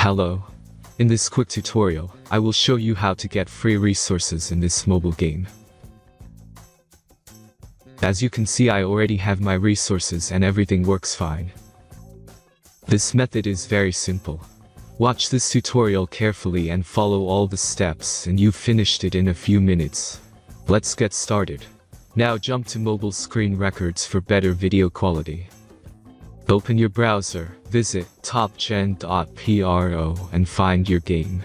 Hello. In this quick tutorial, I will show you how to get free resources in this mobile game. As you can see, I already have my resources and everything works fine. This method is very simple. Watch this tutorial carefully and follow all the steps and you've finished it in a few minutes. Let's get started. Now jump to mobile screen records for better video quality. Open your browser, visit topgen.pro and find your game.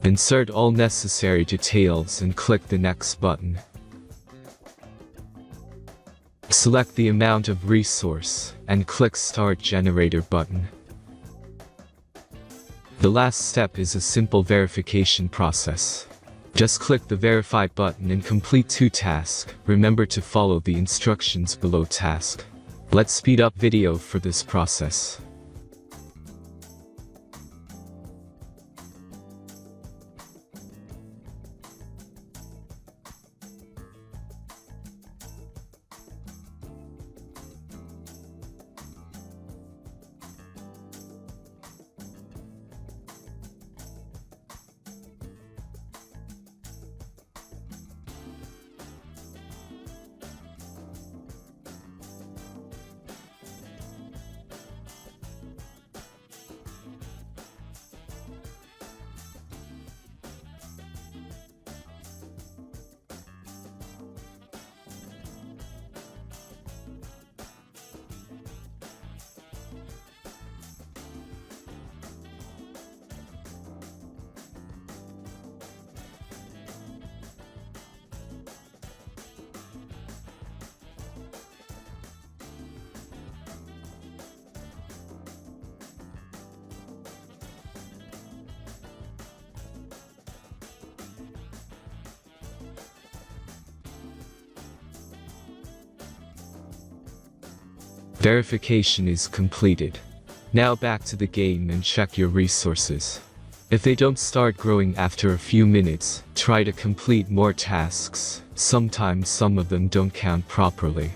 Insert all necessary details and click the Next button. Select the amount of resource and click Start Generator button. The last step is a simple verification process. Just click the Verify button and complete 2 tasks. Remember to follow the instructions below task. Let's speed up video for this process. Verification is completed. Now back to the game and check your resources. If they don't start growing after a few minutes, try to complete more tasks. Sometimes some of them don't count properly.